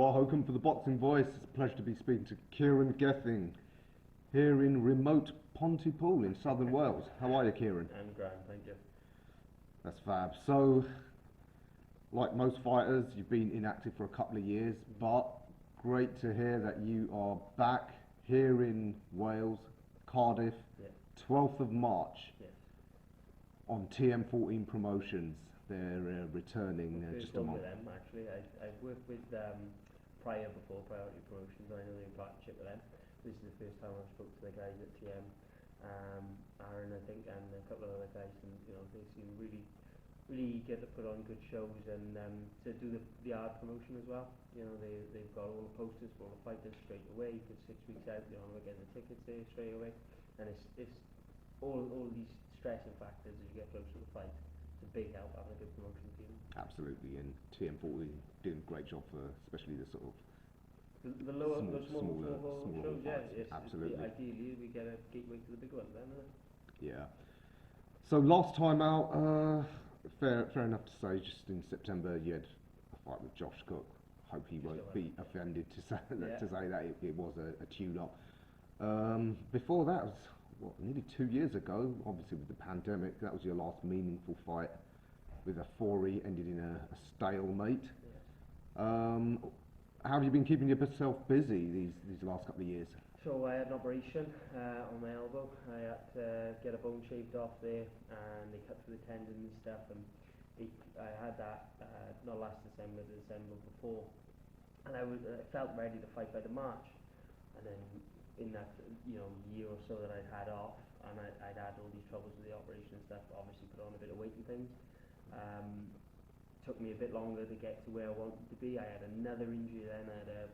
Noah Hogan for the Boxing Voice. It's a pleasure to be speaking to Kieran Gething here in remote Pontypool in southern Wales. How are you, Kieran? I'm grand, thank you. That's fab. So, like most fighters, you've been inactive for a couple of years, but great to hear that you are back here in Wales, Cardiff, 12th of March on TM14 Promotions. They're returning just a month. With them, actually. I've worked with prior before, Priority Promotions. I know they're in partnership with them. This is the first time I've spoke to the guys at TM, Aaron, I think, and a couple of other guys, and they seem really eager to put on good shows and to do the art promotion as well. They've got all the posters for all the fighters straight away for 6 weeks out. We're getting the tickets there straight away, and it's all these stressing factors as you get closer to the fight. It's a big help having a good promotion team. Absolutely, and TM40 doing a great job for especially the sort of the smaller shows. Yeah, absolutely. Ideally, we get a gateway to the big ones then, isn't it? Yeah. So last time out, fair enough to say, just in September you had a fight with Josh Cook. Hope he won't be offended to say that it was a tune-up. Before that was nearly 2 years ago. Obviously with the pandemic, that was your last meaningful fight with a foray, ended in a stalemate. How have you been keeping yourself busy these last couple of years? So I had an operation on my elbow. I had to get a bone shaved off there, and they cut through the tendon and stuff. And I had that not last December, the December before, and I felt ready to fight by the March. And then in that year or so that I'd had off, and I'd had all these troubles with the operation and stuff. Obviously put on a bit of weight and things. Took me a bit longer to get to where I wanted to be. I had another injury then. I had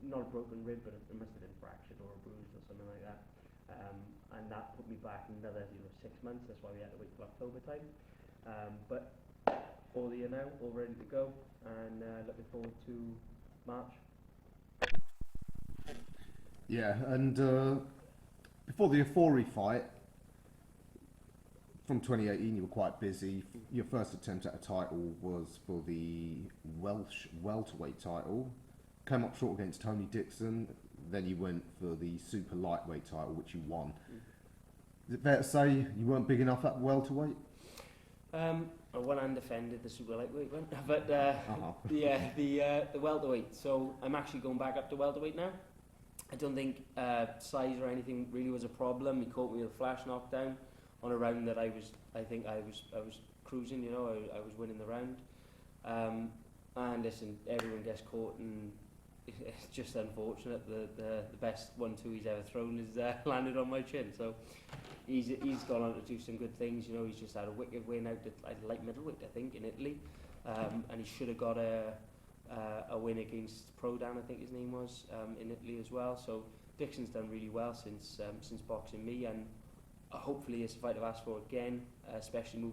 not a broken rib, but it must have been fractured or a bruise or something like that. And that put me back another 6 months. That's why we had to wait till October time. But all the year now, all ready to go, and looking forward to March. Yeah, and before the Euphoria fight from 2018, you were quite busy. Your first attempt at a title was for the Welsh welterweight title. Came up short against Tony Dixon. Then you went for the super lightweight title, which you won. Is it fair to say you weren't big enough at welterweight? I won and defended the super lightweight one, but the welterweight. So I'm actually going back up to welterweight now. I don't think size or anything really was a problem. He caught me with a flash knockdown on a round that I was cruising. I was winning the round. And listen, everyone gets caught, and it's just unfortunate. The best 1-2 he's ever thrown is landed on my chin. So he's gone on to do some good things. He's just had a wicked win out at light middleweight, I think, in Italy, and he should have got a win against Prodan, I think his name was, in Italy as well. So Dixon's done really well since boxing me, and hopefully it's a fight I've asked for again, especially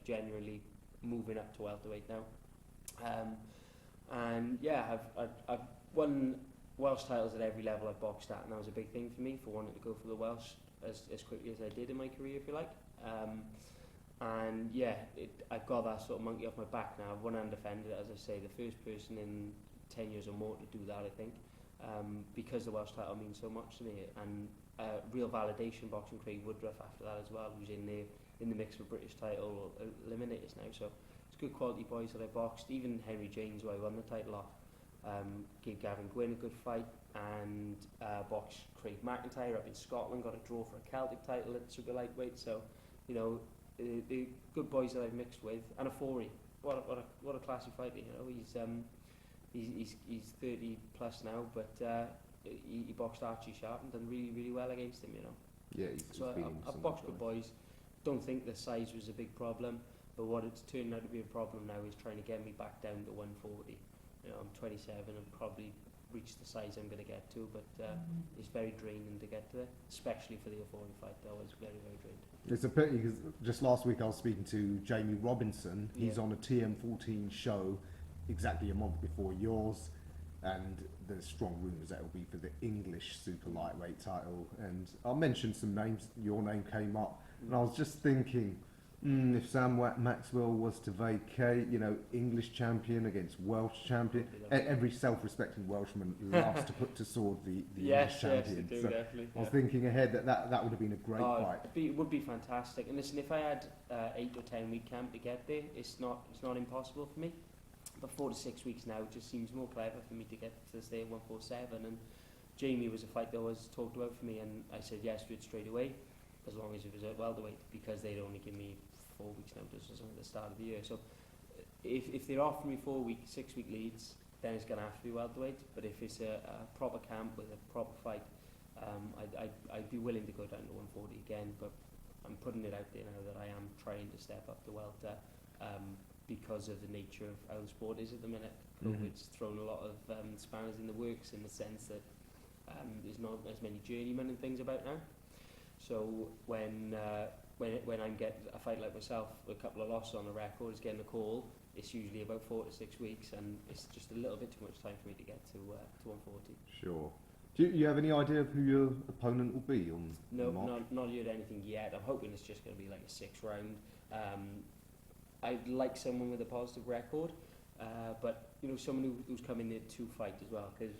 genuinely moving up to welterweight now. And yeah, I've won Welsh titles at every level I've boxed at, and that was a big thing for me, for wanting to go for the Welsh as quickly as I did in my career, if you like. And yeah, I've got that sort of monkey off my back now. I've won and defended it, as I say, the first person in 10 years or more to do that, I think, because the Welsh title means so much to me, and real validation boxing Craig Woodruff after that as well, who's in the mix for British title or eliminators now. So it's good quality boys that I boxed. Even Henry James, who I won the title off, gave Gavin Gwynn a good fight, and boxed Craig McIntyre up in Scotland, got a draw for a Celtic title at super lightweight. So the good boys that I've mixed with, and a Foray. What a classy fighter. He's 30 plus now, but he boxed Archie Sharp and done really well against him. Yeah. I've boxed good boys. Don't think the size was a big problem, but what it's turned out to be a problem now is trying to get me back down to 140. I'm 27 and probably reached the size I'm going to get to, but it's very draining to get to it, especially for the Euphoria fight. That was very draining. It's a pity because just last week I was speaking to Jamie Robinson. He's on a TM14 show exactly a month before yours, and there's strong rumours that it'll be for the English super lightweight title. And I mentioned some names, your name came up, and I was just thinking, If Sam Maxwell was to vacate, you know, English champion against Welsh champion, every self-respecting Welshman loves to put to sword the English champion. Yes, they do, definitely. I was thinking ahead that would have been a great fight. It would be fantastic. And listen, if I had 8 or 10 week camp to get there, it's not impossible for me. But 4 to 6 weeks now, it just seems more clever for me to get to stay at 147. And Jamie was a fight that was talked about for me, and I said yes to it straight away, as long as it was at welterweight, because they'd only give me 4 weeks notice or something at the start of the year. So if they're offering me 4 week, 6 week leads, then it's going to have to be welterweight. But if it's a proper camp with a proper fight, I'd be willing to go down to 140 again. But I'm putting it out there now that I am trying to step up to welter, because of the nature of how the sport is at the minute. COVID's thrown a lot of spanners in the works, in the sense that there's not as many journeymen and things about now. So when I'm getting a fight like myself, with a couple of losses on the record, is getting a call, it's usually about 4 to 6 weeks, and it's just a little bit too much time for me to get to 140. Sure. Do you have any idea of who your opponent will be on March? Not heard anything yet. I'm hoping it's just going to be like a 6 round. I'd like someone with a positive record, but you know, someone who's coming there to fight as well, because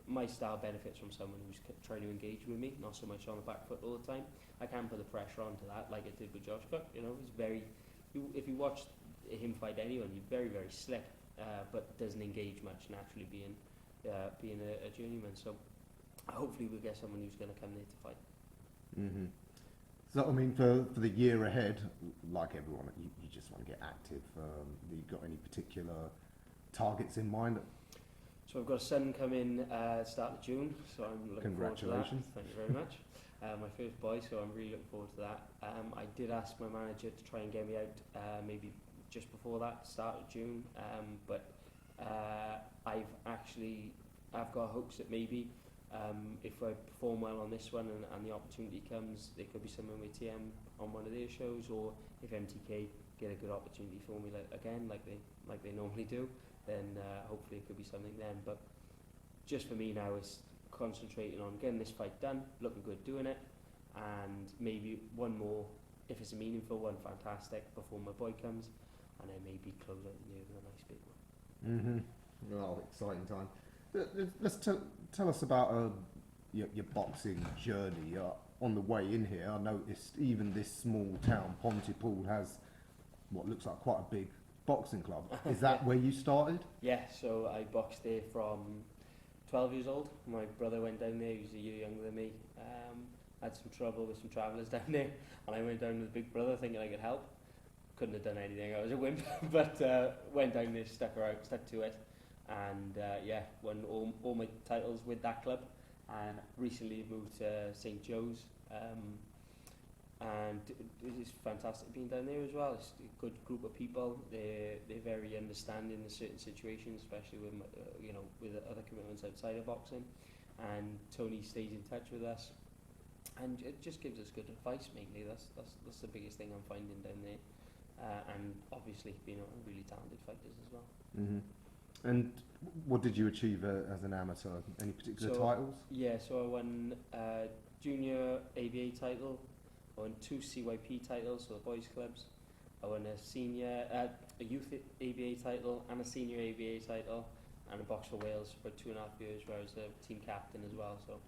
my style benefits from someone who's trying to engage with me, not so much on the back foot all the time. I can't put the pressure onto that like I did with Josh Cook. You know, he's very. If you watch him fight anyone, he's very, very slick, but doesn't engage much naturally, being a journeyman. So hopefully we'll get someone who's going to come there to fight. Mm-hmm. So I mean, for the year ahead, like everyone, you just want to get active. You got any particular targets in mind? So I've got a son coming start of June, so I'm looking forward to that. Congratulations. Thank you very much. My first boy, so I'm really looking forward to that. I did ask my manager to try and get me out maybe just before that, start of June, but I've got hopes that maybe if I perform well on this one and the opportunity comes, there could be someone with TM on one of their shows, or if MTK get a good opportunity for me like they normally do, then hopefully it could be something then. But just for me now, it's concentrating on getting this fight done, looking good doing it, and maybe one more, if it's a meaningful one, fantastic, before my boy comes, and then maybe close out the year with a nice big one. Mm-hmm. Well, exciting time. Let's tell us about your boxing journey. On the way in here, I noticed even this small town, Pontypool, has what looks like quite a big boxing club. Is that where you started? Yeah, so I boxed there from 12 years old. My brother went down there, he was a year younger than me. Had some trouble with some travellers down there, and I went down with Big Brother thinking I could help. Couldn't have done anything, I was a wimp, but went down there, stuck to it, and won all my titles with that club, and recently moved to St Joe's, and it's fantastic being down there as well. It's a good group of people. They're very understanding in certain situations, especially with with other commitments outside of boxing, and Tony stays in touch with us, and it just gives us good advice mainly. That's the biggest thing I'm finding down there, and obviously being really talented fighters as well. Mm-hmm. And what did you achieve as an amateur? Any particular titles? Yeah, so I won junior ABA title. I won 2 CYP titles, so the boys clubs. I won a youth ABA title and a senior ABA title, and I boxed for Wales for 2.5 years, where I was a team captain as well. So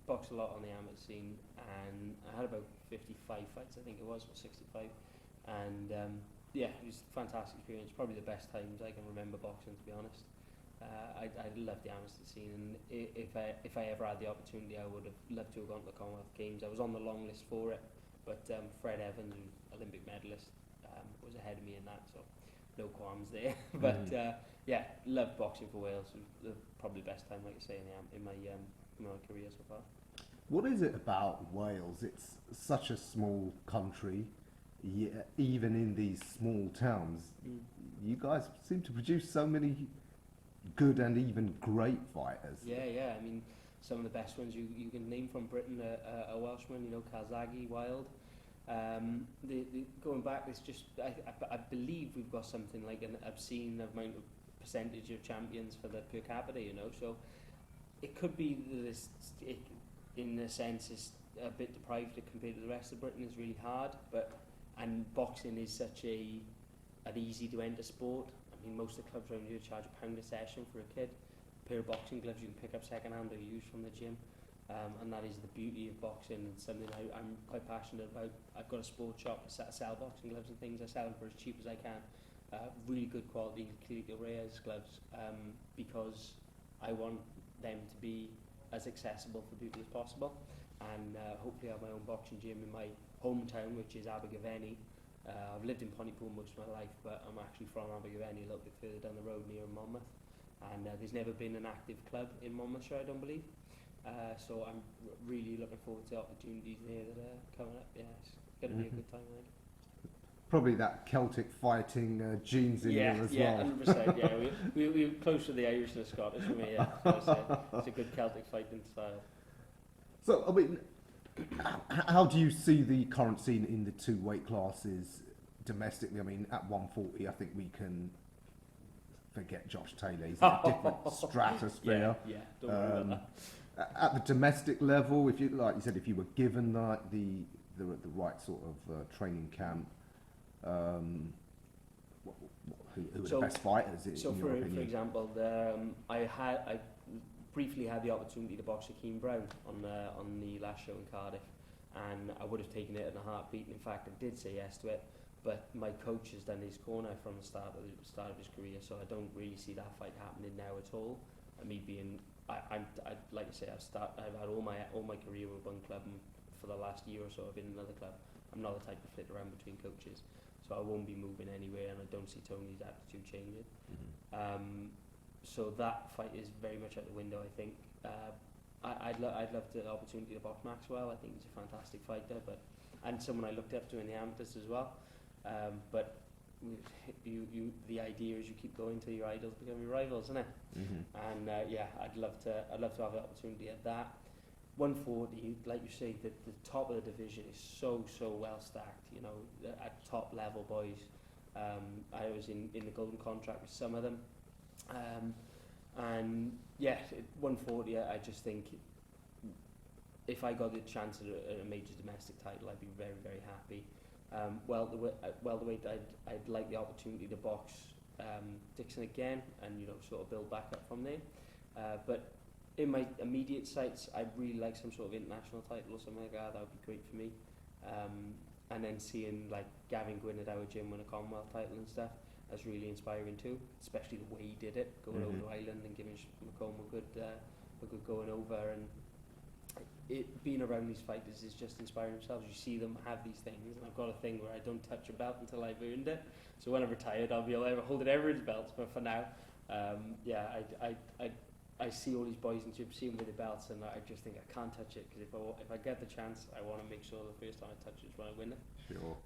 boxed a lot on the amateur scene, and I had about 55 fights, I think it was, or 65. And it was a fantastic experience. Probably the best times I can remember boxing, to be honest. I loved the amateur scene, and if I ever had the opportunity, I would have loved to have gone to the Commonwealth Games. I was on the long list for it, but Fred Evans, who's Olympic medalist, was ahead of me in that, so no qualms there. But loved boxing for Wales. It was probably the best time, like I say, in my career so far. What is it about Wales? It's such a small country. Yeah, even in these small towns, you guys seem to produce so many good and even great fighters. Yeah. I mean, some of the best ones you can name from Britain are Welshman, Calzaghe, Wild. Going back, it's just I believe we've got something like an obscene amount of percentage of champions for the per capita. So it could be that in a sense it's a bit deprived compared to the rest of Britain. Is really hard, but and boxing is such an easy to enter sport. I mean, most of the clubs around here charge £1 a session for a kid. A pair of boxing gloves you can pick up second hand or use from the gym. And that is the beauty of boxing, and something I'm quite passionate about. I've got a sports shop, I sell boxing gloves and things. I sell them for as cheap as I can. Really good quality, Clinical Reyes gloves, because I want them to be as accessible for people as possible. And hopefully I have my own boxing gym in my hometown, which is Abergavenny. I've lived in Pontypool most of my life, but I'm actually from Abergavenny, a little bit further down the road near Monmouth. And there's never been an active club in Monmouthshire, I don't believe. So I'm really looking forward to the opportunities there that are coming up. Yeah, it's going to be a good time, I think. Probably that Celtic fighting genes in there as well. Yeah, 100%. Yeah, we're close to the Irish and the Scottish for me. Yeah, so it's a good Celtic fighting style. So, I mean, how do you see the current scene in the two weight classes domestically? I mean, at 140, I think we can forget Josh Taylor. He's in a different stratosphere. Yeah, don't worry about that. At the domestic level, if you like you said, if you were given the right sort of training camp, who are the best fighters in your opinion? For example, I briefly had the opportunity to box Kieran Brown on the last show in Cardiff, and I would have taken it in a heartbeat. In fact, I did say yes to it, but my coach has done his corner from the start of his career, so I don't really see that fight happening now at all. And me being I like to say I've had all my career with one club, and for the last year or so I've been in another club. I'm not the type to flit around between coaches, so I won't be moving anywhere, and I don't see Tony's attitude changing. So that fight is very much out the window, I think. I'd love the opportunity to box Maxwell. I think he's a fantastic fighter, and someone I looked up to in the amateurs as well. But the idea is you keep going till your idols become your rivals, isn't it? And I'd love to have the opportunity at that. 140, like you say, the top of the division is so well stacked. You know, at top level boys. I was in the golden contract with some of them, and yeah, 140. I just think if I got the chance at a major domestic title, I'd be very happy. Welterweight, I'd like the opportunity to box Dixon again, and sort of build back up from there. But in my immediate sights, I'd really like some sort of international title or something like that. That would be great for me. And then seeing like Gavin Gwynn at our gym win a Commonwealth title and stuff, that's really inspiring too. Especially the way he did it, going over to Ireland and giving Macomb a good going over, and being around these fighters is just inspiring themselves. You see them have these things, and I've got a thing where I don't touch a belt until I've earned it. So when I'm retired, I'll be able to hold everyone's belts. But for now, I see all these boys in gym, see them with the belts, and I just think I can't touch it, because if I get the chance, I want to make sure the first time I touch it is when I win it. Sure.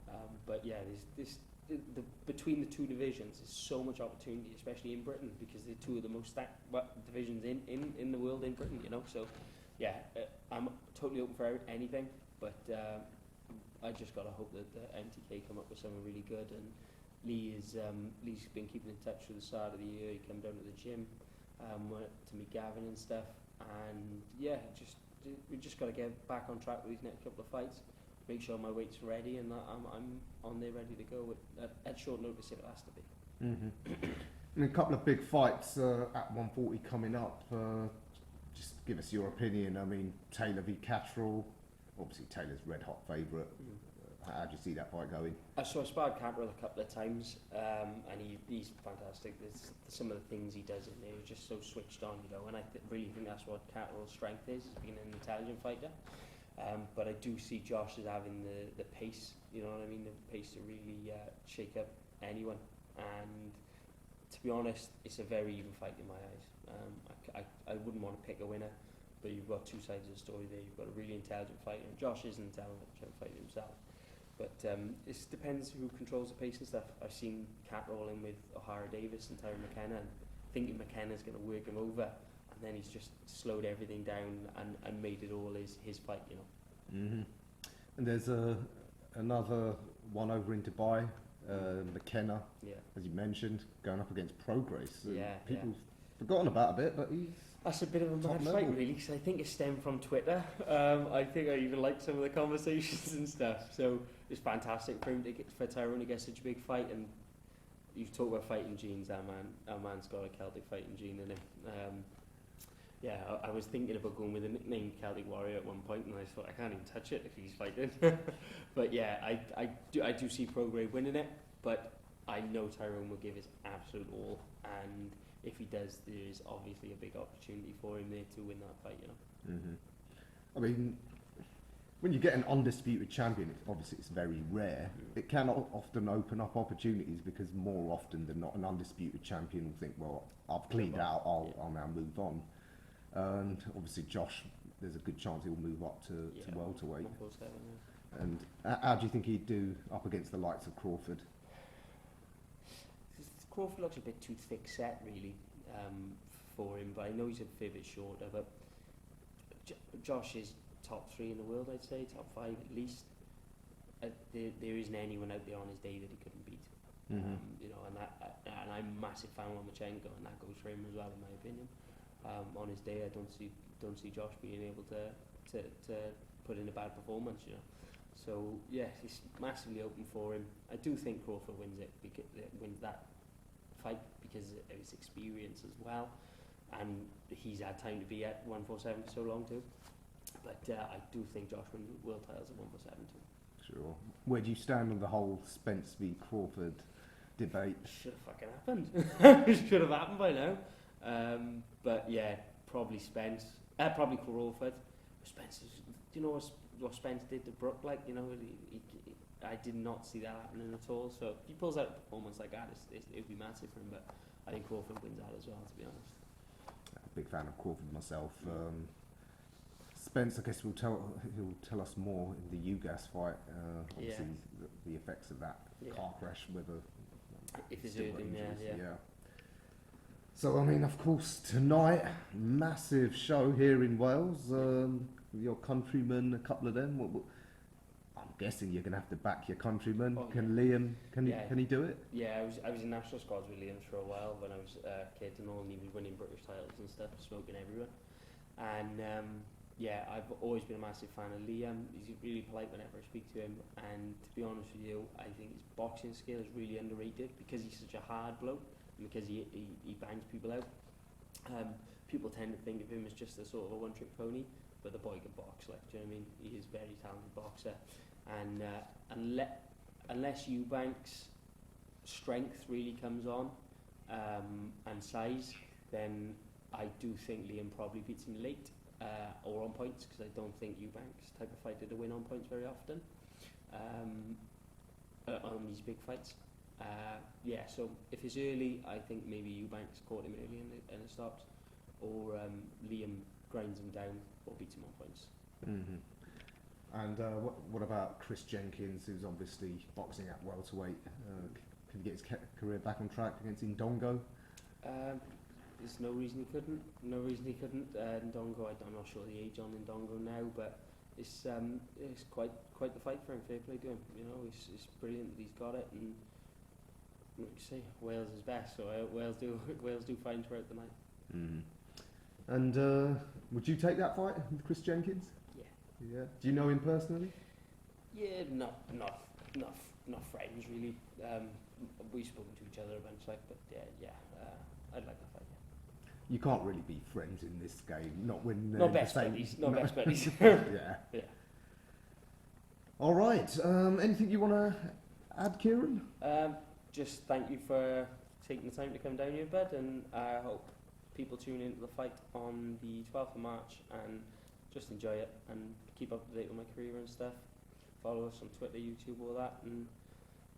But yeah, between the two divisions, there's so much opportunity, especially in Britain, because they're two of the most stacked divisions in the world in Britain. So. Yeah, I'm totally open for anything, but I just got to hope that the MTK come up with something really good. And Lee's been keeping in touch with the start of the year. He came down to the gym to meet Gavin and stuff. And yeah, we just got to get back on track with these next couple of fights. Make sure my weight's ready, and I'm on there ready to go at short notice if it has to be. And a couple of big fights at 140 coming up. Just give us your opinion. I mean, Taylor v Castrol. Obviously, Taylor's red hot favourite. How do you see that fight going? So I sparred Castrol a couple of times, and he's fantastic. There's some of the things he does in there, he's just so switched on, and I really think that's what Castrol's strength is being an intelligent fighter. But I do see Josh as having the pace, you know what I mean, the pace to really shake up anyone. And to be honest, it's a very even fight in my eyes. I wouldn't want to pick a winner, but you've got two sides of the story there. You've got a really intelligent fighter, and Josh is an intelligent fighter himself. But it depends who controls the pace and stuff. I've seen Cat rolling with O'Hara Davis and Terry McKenna, and thinking McKenna's going to work him over, and then he's just slowed everything down and made it all his fight, And there's another one over in Dubai, McKenna, as you mentioned, going up against Progress. People forgotten about a bit, but that's a bit of a mad fight, really, because I think it stemmed from Twitter. I think I even liked some of the conversations and stuff. So it's fantastic for him for Tyrone to get such a big fight. And you talk about fighting genes, our man's got a Celtic fighting gene in him. Yeah, I was thinking about going with a nickname Celtic Warrior at one point, and I thought I can't even touch it if he's fighting. But yeah, I do see Prograis winning it, but I know Tyrone will give his absolute all, and if he does, there's obviously a big opportunity for him there to win that fight, you know. I mean, when you get an undisputed champion, obviously it's very rare. It can often open up opportunities, because more often than not, an undisputed champion will think, well, I've cleaned out, I'll now move on. And obviously Josh, there's a good chance he'll move up to welterweight. 147, yeah. And how do you think he'd do up against the likes of Crawford? Crawford looks a bit too thick set, really, for him, but I know he's a fair bit shorter. But Josh is top 3 in the world, I'd say, top 5 at least. There isn't anyone out there on his day that he couldn't beat. You know, and I'm a massive fan of Lomachenko, and that goes for him as well, in my opinion. On his day, I don't see Josh being able to put in a bad performance, you know. So yeah, he's massively open for him. I do think Crawford wins that fight because of his experience as well, and he's had time to be at 147 for so long too. But I do think Josh wins world titles at 147 too. Sure. Where do you stand on the whole Spence v Crawford debate? Should have fucking happened. Should have happened by now. But yeah, probably Spence. Probably Crawford. Spence, do you know what Spence did to Brook? Like, you know, I did not see that happening at all. So if he pulls out a performance like that, it'd be massive for him. But I think Crawford wins that as well, to be honest. Big fan of Crawford myself. Spence, I guess, he'll tell us more in the UGAS fight. Obviously, the effects of that car crash, whether if it's hurt him, yeah. So, I mean, of course, tonight, massive show here in Wales. Your countrymen, a couple of them. I'm guessing you're going to have to back your countrymen. Can Liam, can he do it? Yeah, I was in national squads with Liam for a while when I was a kid and all, and he was winning British titles and stuff, smoking everywhere. And yeah, I've always been a massive fan of Liam. He's really polite whenever I speak to him, and to be honest with you, I think his boxing skill is really underrated because he's such a hard bloke. Because he bangs people out. People tend to think of him as just a sort of a one-trick pony, but the boy can box, like, do you know what I mean? He is a very talented boxer, and unless Eubank's strength really comes on, and size, then I do think Liam probably beats him late, or on points, because I don't think Eubank's type of fighter to win on points very often, on these big fights. Yeah, so if it's early, I think maybe Eubanks caught him early and it stops, or Liam grinds him down or beats him on points. And what about Chris Jenkins, who's obviously boxing at welterweight? Can he get his career back on track against Ndongo? There's no reason he couldn't. Ndongo, I'm not sure the age on Ndongo now, but it's quite the fight for him. Fair play to him. You know, it's brilliant that he's got it, and like you say, Wales is best, so Wales do fine throughout the night. And would you take that fight with Chris Jenkins? Yeah. Do you know him personally? Yeah, not friends really. We've spoken to each other a bunch, like, but I'd like that fight. Yeah. You can't really be friends in this game, not when not best buddies. Best buddies. Yeah. All right. Anything you want to add, Kieran? Just thank you for taking the time to come down here, bud, and I hope people tune into the fight on the 12th of March and just enjoy it and keep up to date with my career and stuff. Follow us on Twitter, YouTube, all that, and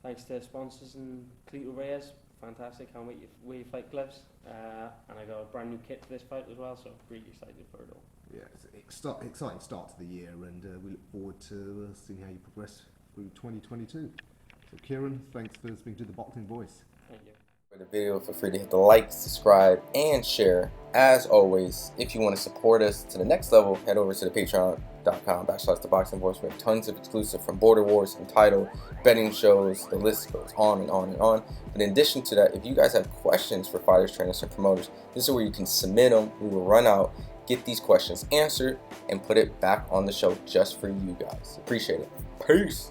thanks to sponsors and Cleto Reyes, fantastic, can't wait to wear your fight gloves, and I got a brand new kit for this fight as well, so really excited for it all. Yeah, it's an exciting start to the year, and we look forward to seeing how you progress through 2022. So Kieran, thanks for speaking to the Boxing Voice. Thank you. For the video, feel free to hit the like, subscribe, and share. As always, if you want to support us to the next level, head over to the patreon.com/ThaBoxingVoice. We have tons of exclusive from Border Wars, Entitled, betting shows, the list goes on and on and on. But in addition to that, if you guys have questions for fighters, trainers, and promoters, this is where you can submit them. We will run out, get these questions answered, and put it back on the show just for you guys. Appreciate it. Peace.